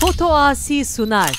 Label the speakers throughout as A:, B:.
A: Foto Asi sunar.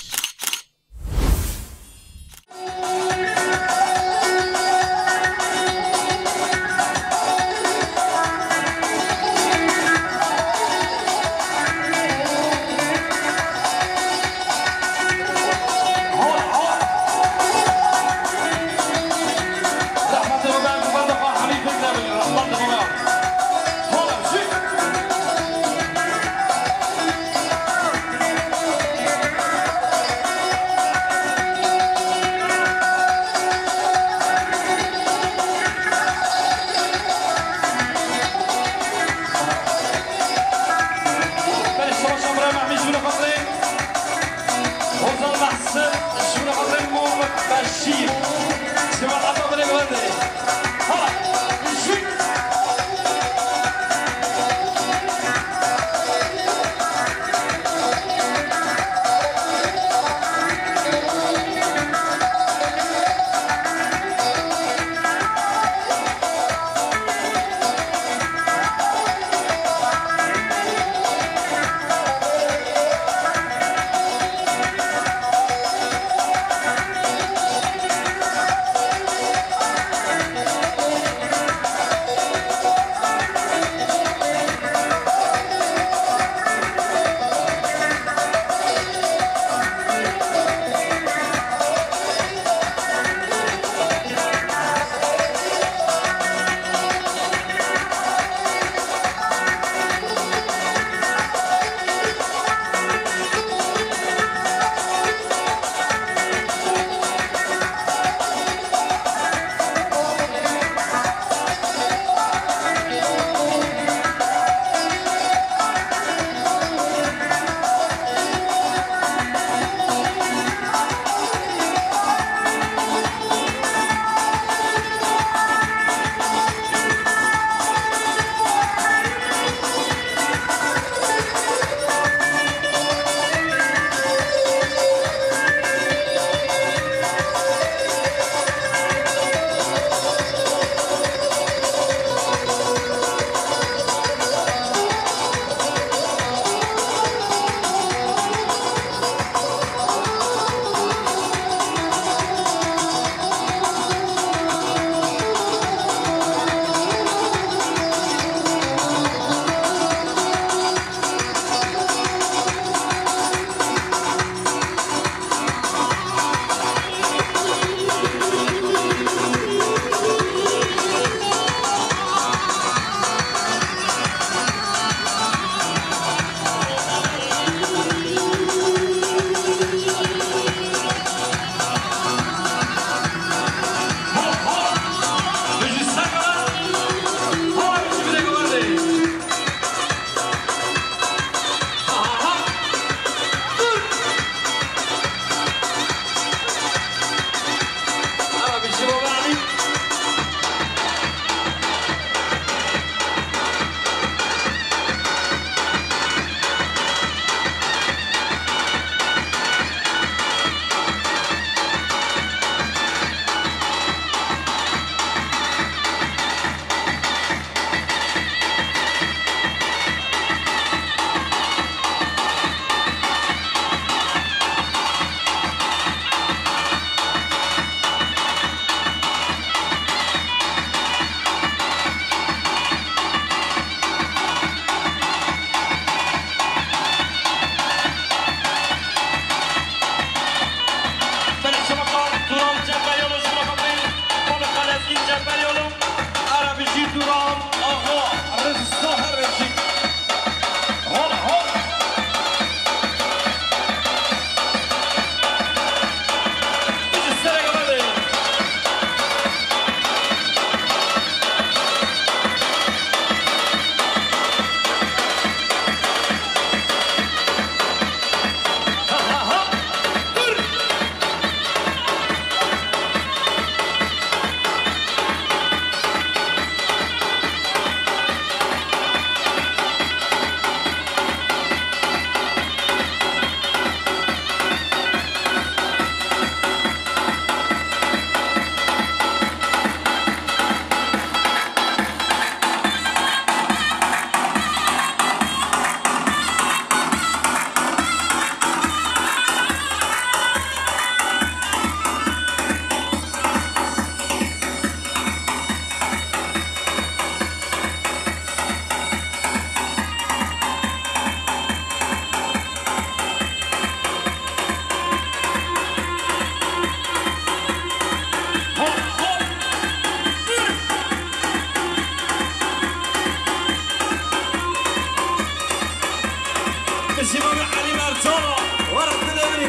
A: الشباب علي مرتضى ورد الامري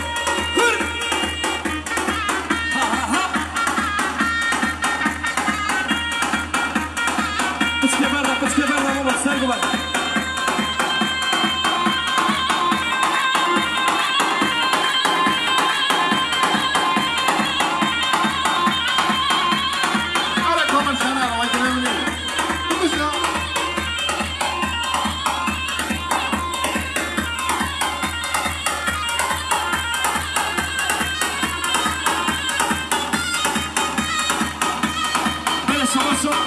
A: هر ها ها ها بس كبرنا ماما تسرقوا بقى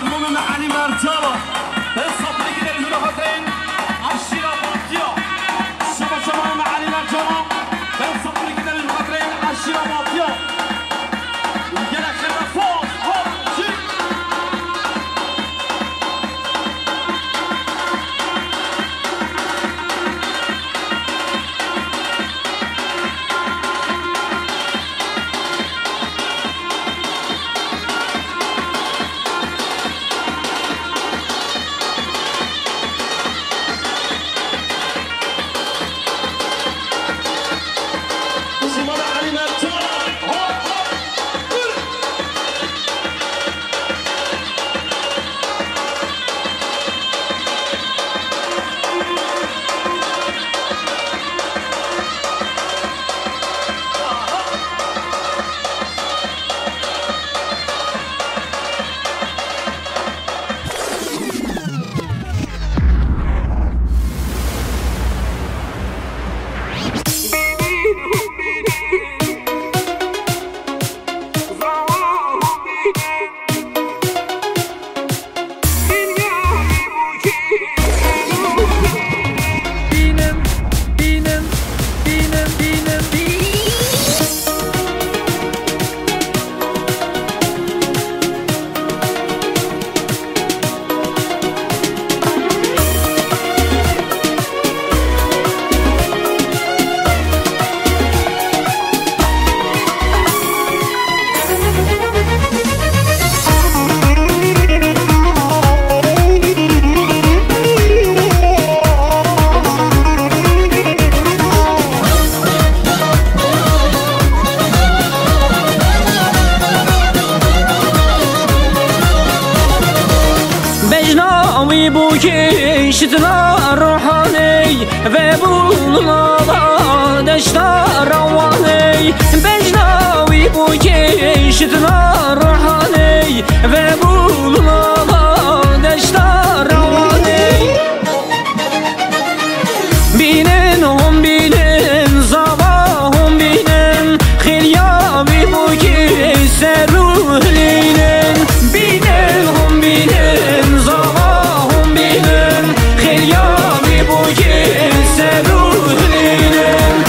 A: المهم علي مرتضى الصبري كده المنافقين عالشيرة باطية شباب مع علي مرتضى الصبري كده المنافقين عالشيرة باطية ويجيلك خير فوق هوب شي
B: بجناوی بو که شتنا روحانی و بولنا دشتا روانی بجناوی بو که شتنا روحانی و بولنا دشتا روانی بینن هم بینن زبا هم بینن خیلیابی بو که سروح لینن بینن هم بینن زبا هم بینن خیلیابی بو که سروح لینن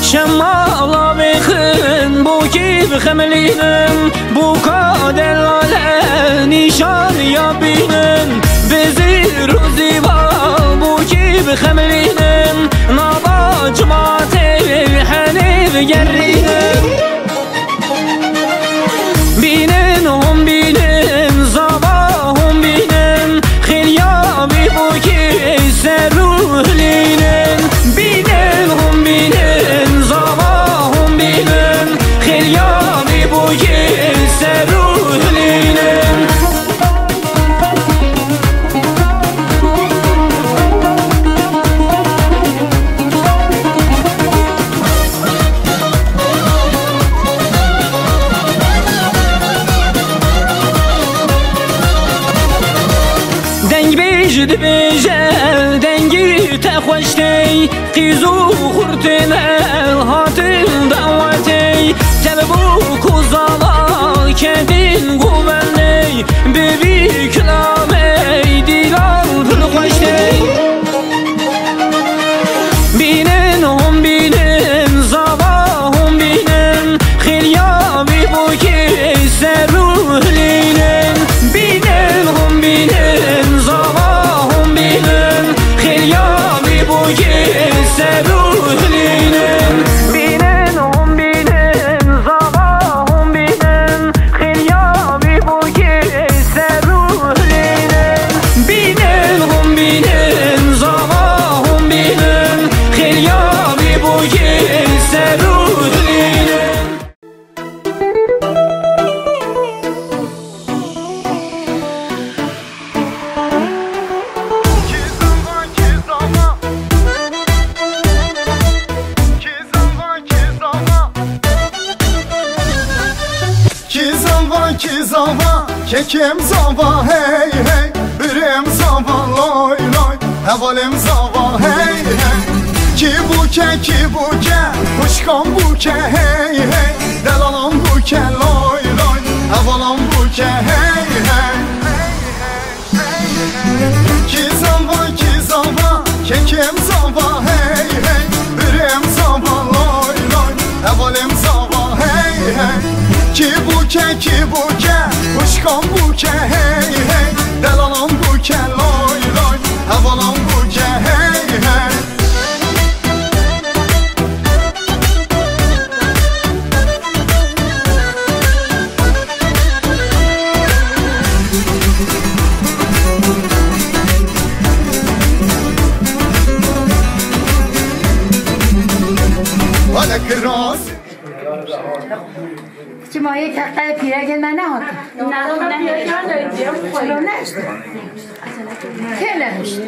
B: شمالا بخن بو کی بخملینن بو کادر لاله نیشان یا بینن بزیر و زیبا بو کی بخملینن نابا جماعت حنیف گرینن بینن هم بینن زبا هم بینن خیلیابی بو کی سروح لینن بینن هم بینن زبا هم بینن خیلیابی بو کی سروح لینن دنگ بیجد بیجل دنگی تخوشتی قیزو خورتن الهاتن دعوتی تببو کزالا کدین گوبنی ببی کلامی دیلال پلخوشتی بینن هم بینن زبا هم بینن خیلیابی بو که سروح لینن بینن هم بینن زبا هم بینن خیلیابی ki seruhlinin Binin hum binin zava hum binin Xilyabi bu ki seruhlinin Binin hum binin zava hum binin Xilyabi bu ki seruhlinin
C: Zava, kekim zava, hey hey Birim zava, loy loy Hevalim zava, hey hey Ki buke, kuşkan buke, hey hey Delalam buke, loy loy Hevalam buke, hey hey Ki zava, kekim zava, hey hey Birim zava, loy loy Hevalim zava, hey hey Ki buke, kuşkan buke, hey hey Delalam buke, loy loy Hevalam buke, hey hey Vale kras
D: مایه تقطع پیرگل من نهاد نه پیرگل داریم چرا نشت که نشت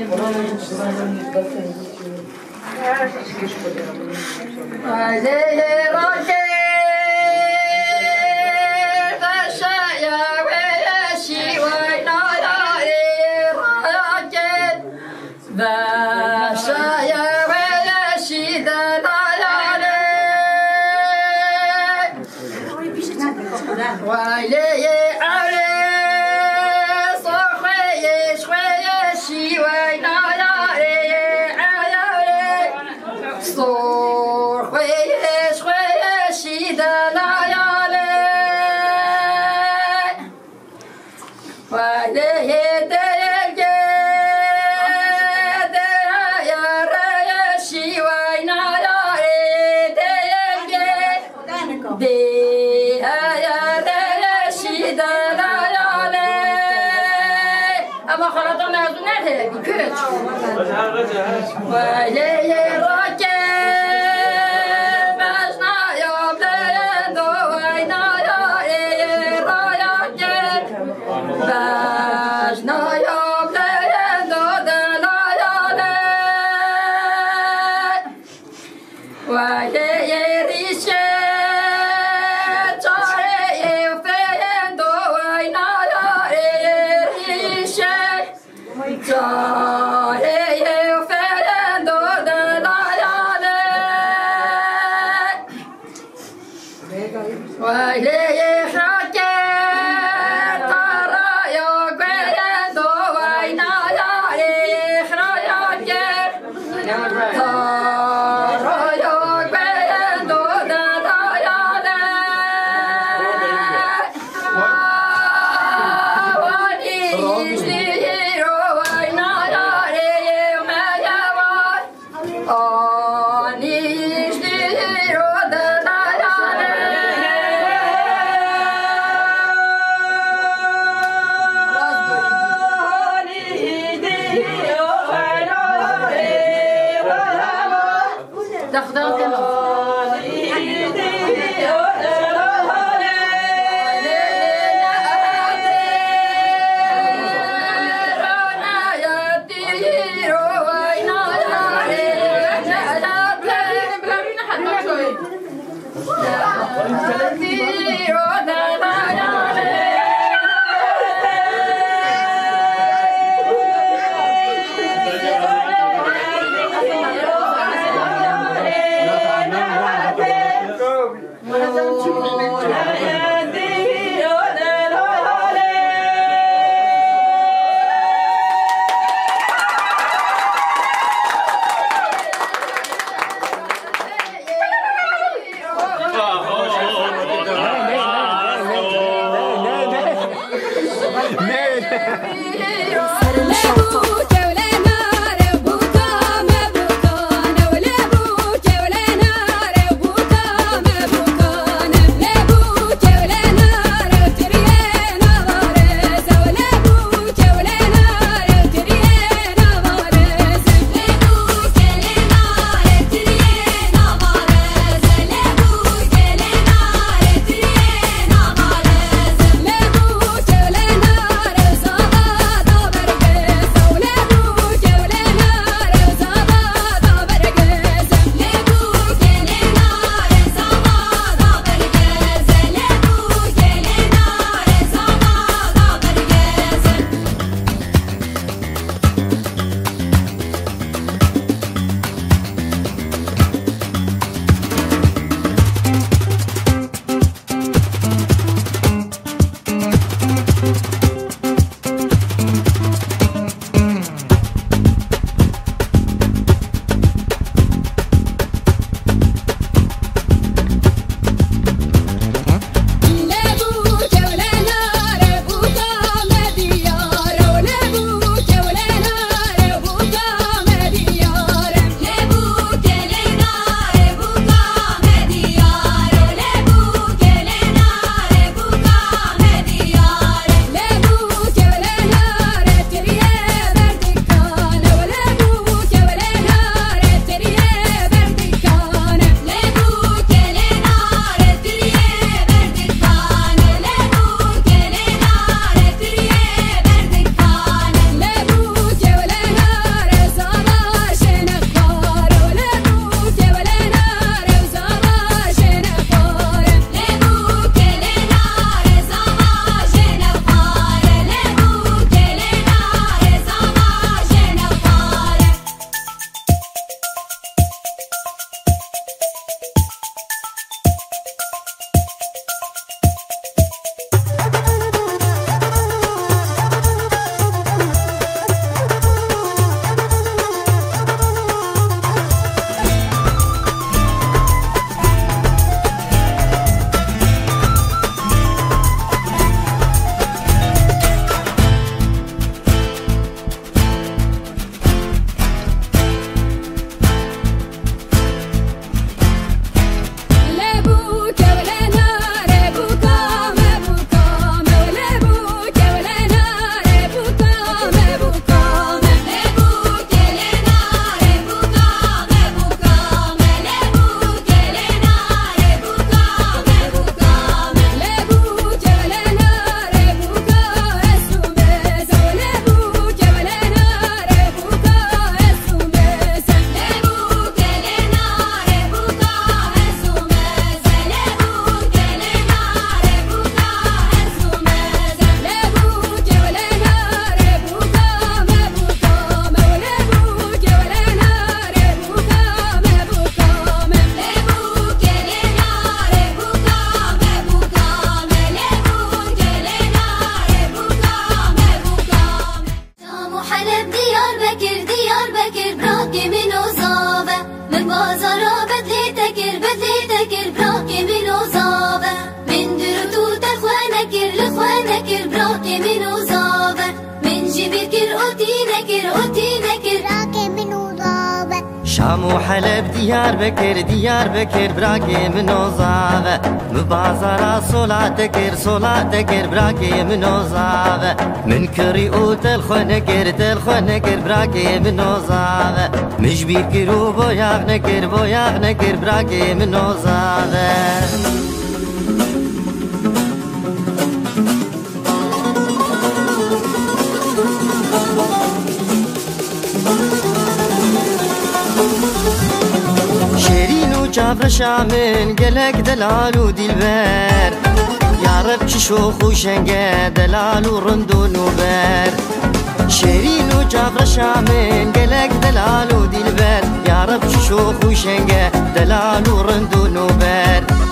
E: شام و حلب ديار بكر براكي من وزاغ مبازرة صلاتكر براكي من وزاغ من كريوت الخنكر براكي من وزاغ مجبير كرو بوياغ نكر براكي من وزاغ جابر شامن قلق دلال ودلبر يا رب شوخ وشنقه دلال ورندون وبر شيرين وجابر شامن قلق دلال ودلبر يا رب شوخ وشنقه دلال ورندون وبر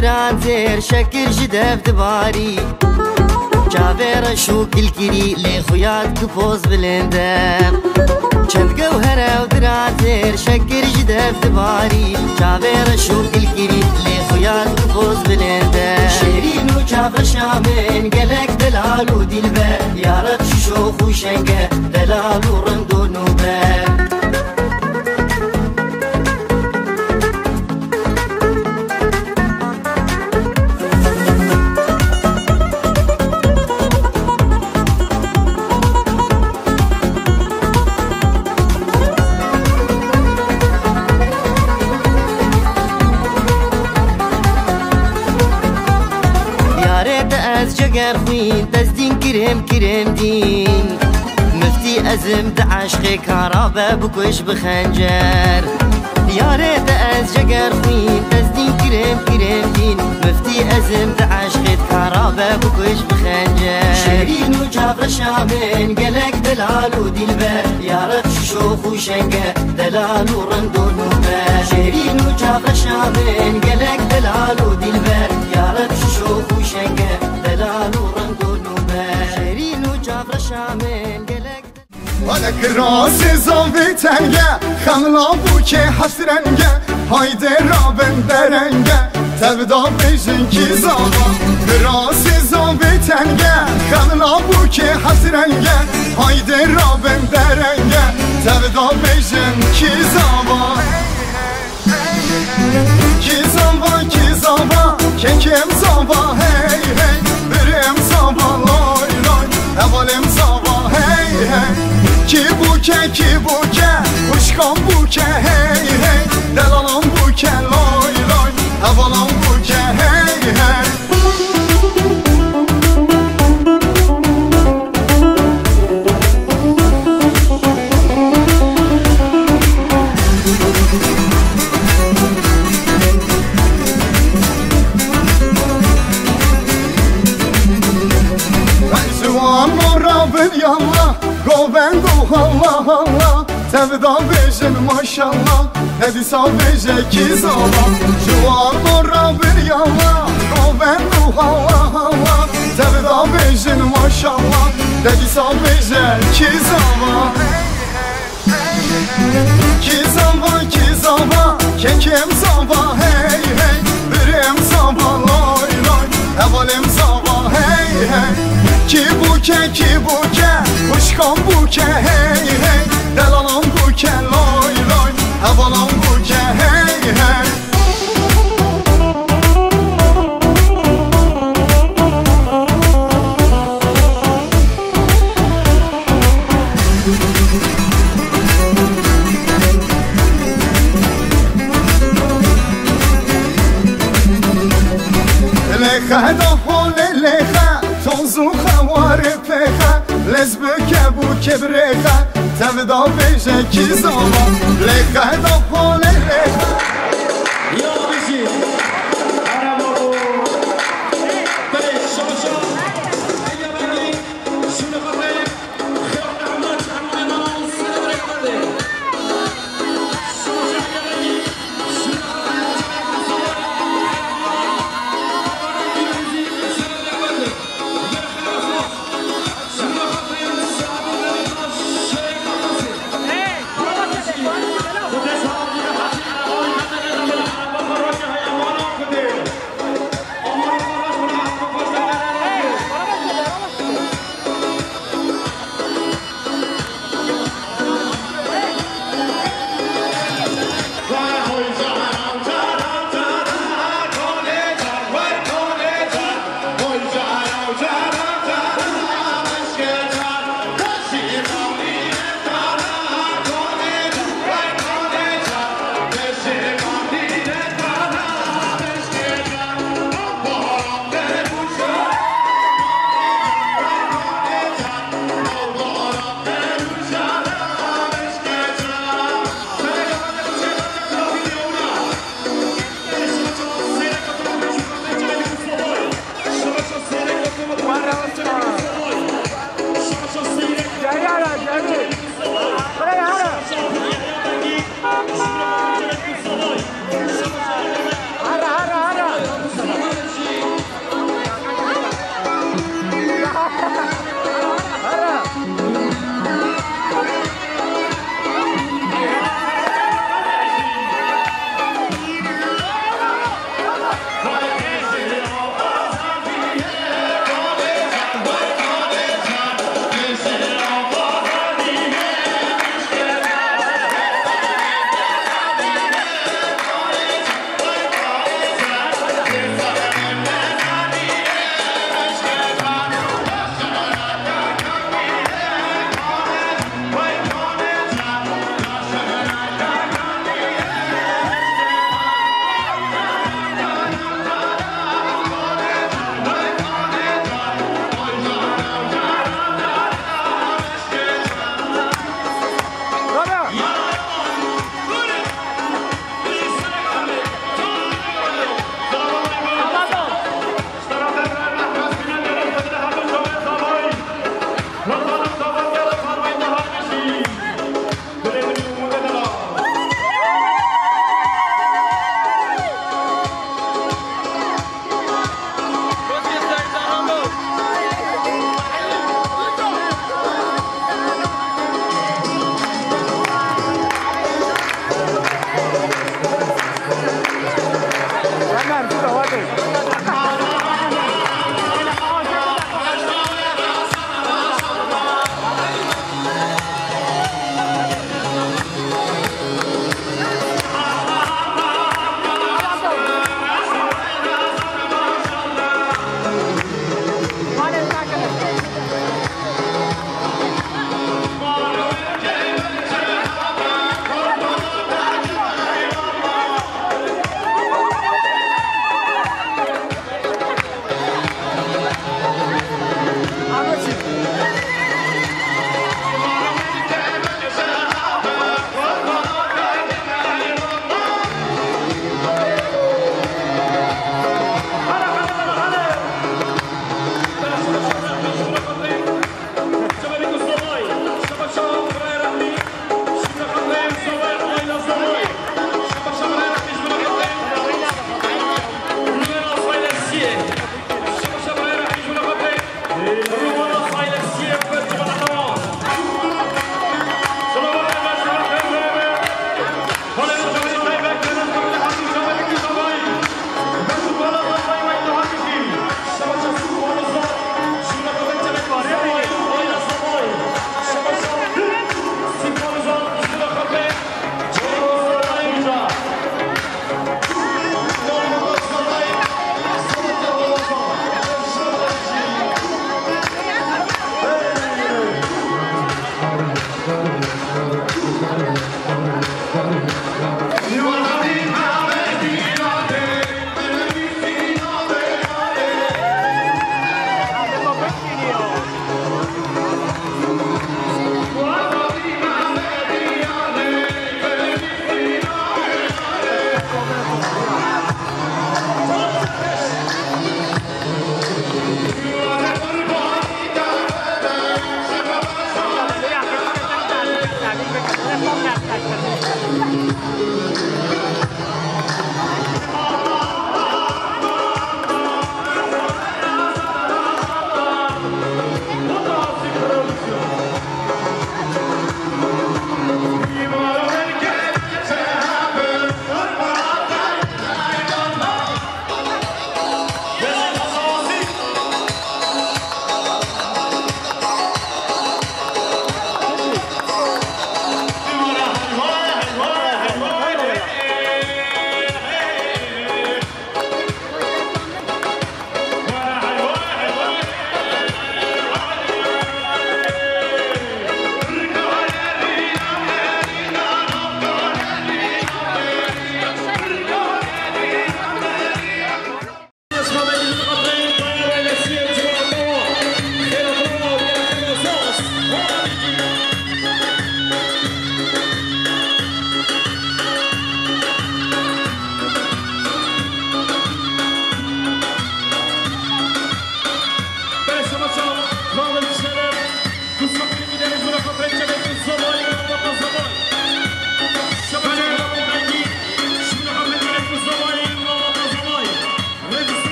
E: دران زير شكر جدف دباري جابر شوك الكري لي خويات كفوز بلندم چند جوهرة ودران زير شكر جدف دباري جابر شوك الكري لي خويات كفوز بلندم شيرين وجابر شامن قلق دلال ودلبر يا رب شوخ وشنقه دلال ورندون وبر جگر خوین دزدین کرم دین مفتی ازم دعشق کارابه بکش بخنجر یاره از جگر خوین دزدین کرم دین مفتی ازم دعشق کارابه بکش بخنجر شیرین و جابر شامن قلق دلال و دلبر یاره شوخ و شنگه دلال و رندون و بر شیرین و جابر شامن قلق دلال و دلبر یاره شوخ و شنگه
C: ولك راس زاوي تنگه خملا بوكي حسرنگه هايدي رابن درنگه تبدا بيجن كي زاوا راس زاوي تنگه خملا بوكي حسرنگه هايدي رابن درنگه تبدا بيجن كي زاوا كي زاوا كم زاوا هي هي برم زاوا لاي لاي اولم زاوا هي هي کی بوکه اشکام بوکه هی هی دلالام بوکه لای لای حوالام بوکه هی هی زوان مرابط یالله گوبندو Allah Allah Tevda bejin maşallah Hedisa beje ki zaman Juan orra bir yalla Govendu Allah Allah Tevda bejin maşallah Hedisa beje ki zaman Ki zaman Kekem zaman hey hey Birim zaman lay lay Evalim zaman hey hey ki buke Uşkam buke hey hey Delalam buke lay lay Havalam buke hey hey Lecha da hole lecha Tozu خواره پخه لزبکه بو کبرخه تبدا بیشه کی زمان لخه دا پاله لخه
A: یا بیشی عربو بله شاشا ایا بگی شونه خطه خیال احمد همونان سنه برکمده شاشا ایا بگی شونه خطه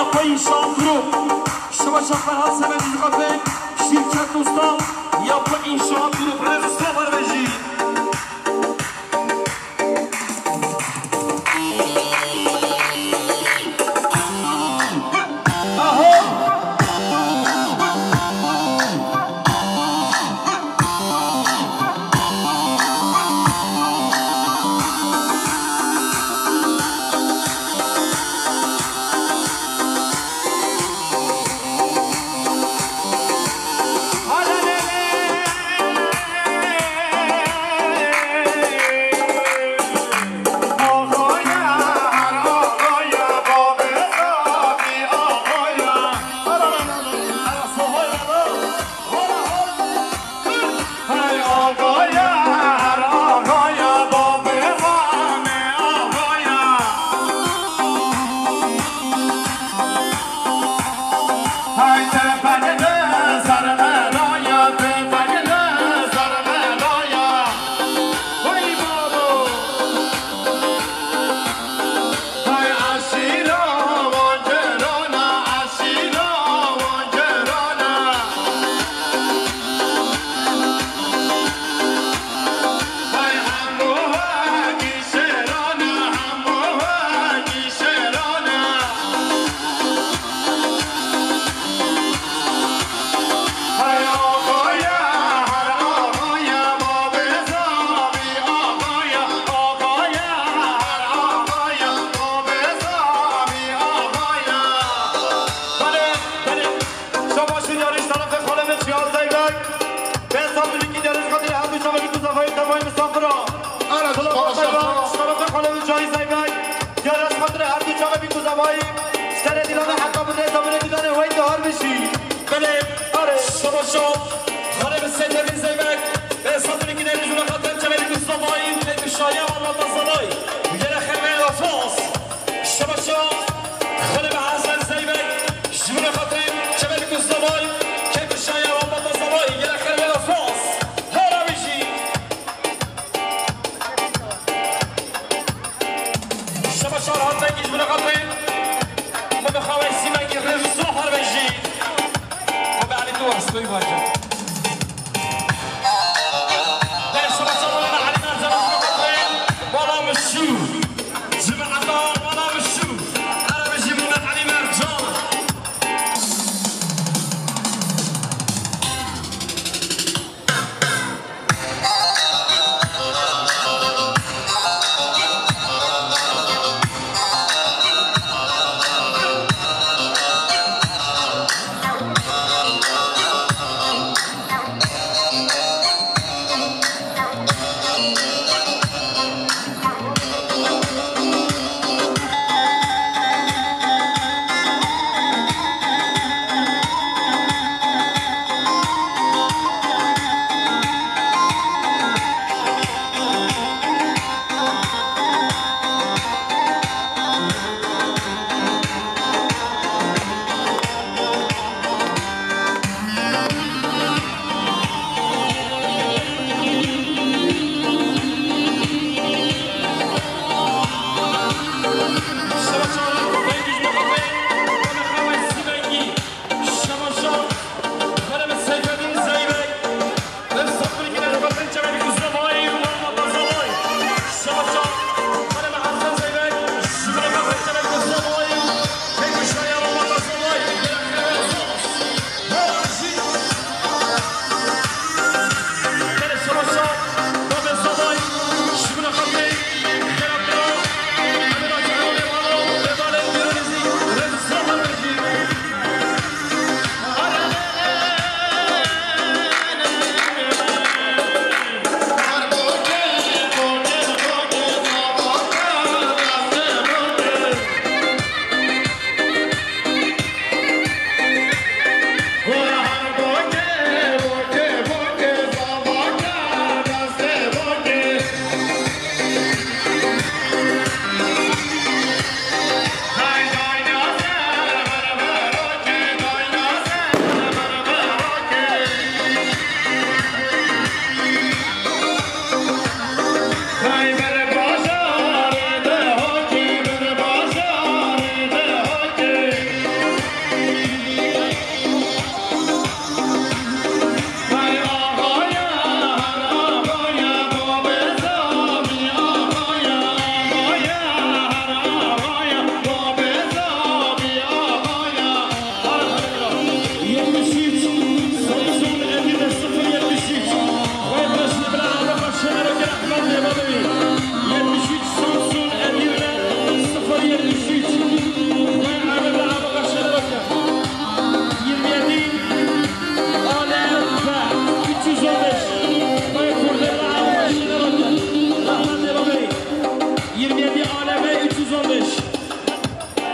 A: یا پای اینشاءت گروپ شما فرهاد سمندی خاطر شرکت دوستان یا پای اینشاءت گروپ رزستا بروژی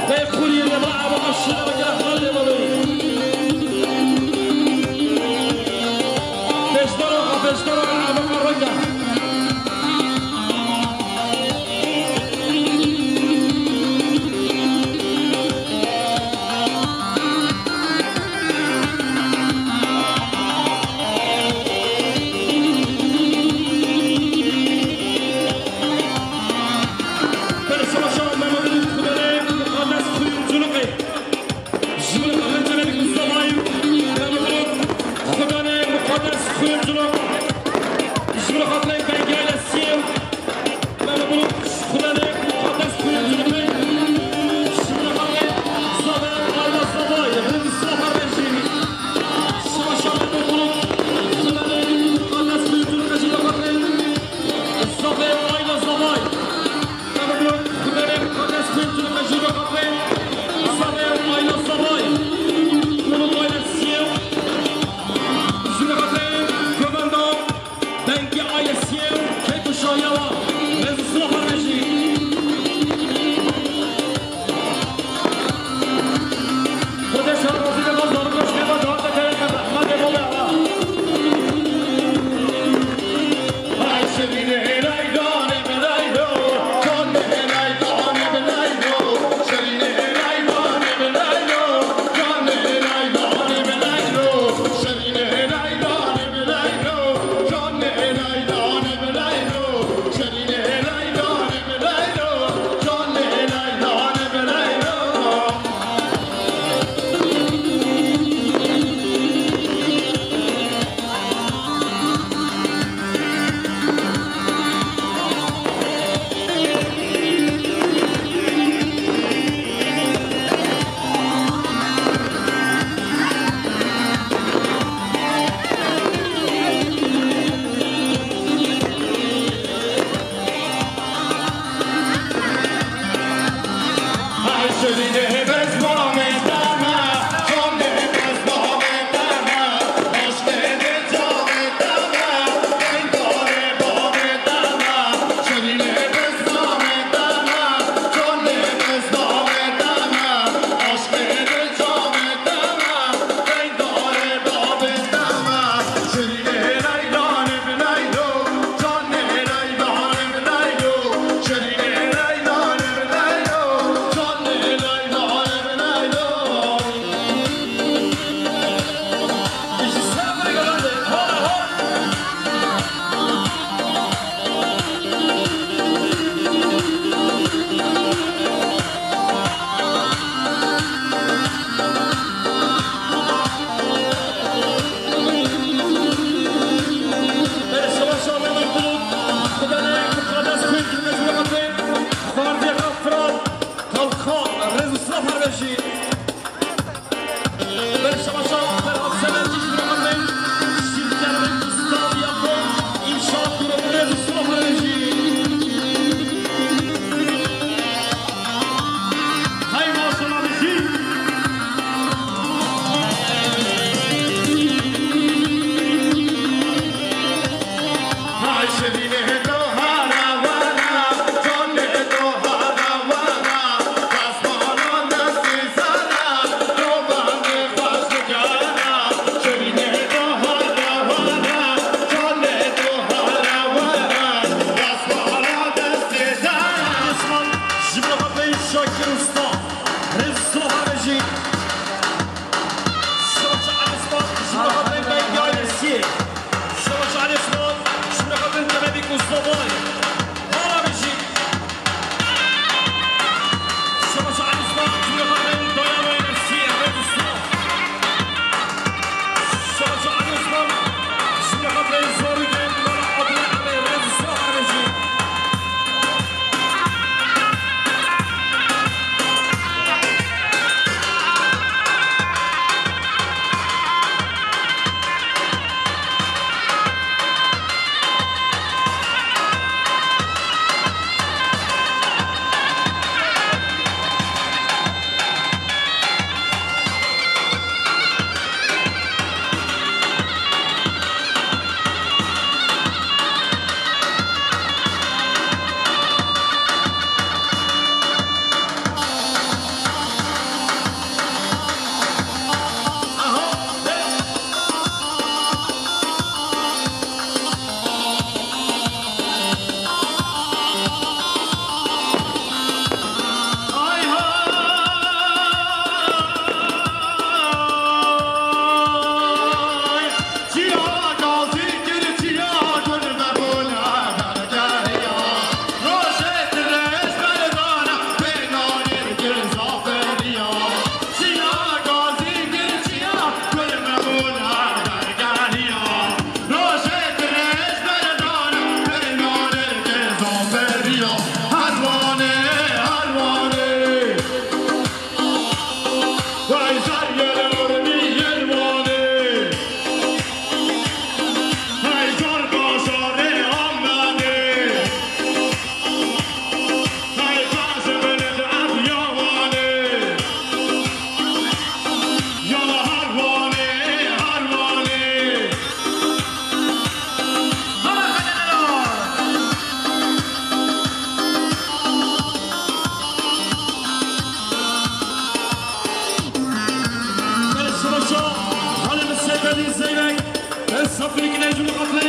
A: بيقولي لي بلعب عشرة بقى خلي بالي بيشتروا العاب الرجع صفر كده يجوا خاطرين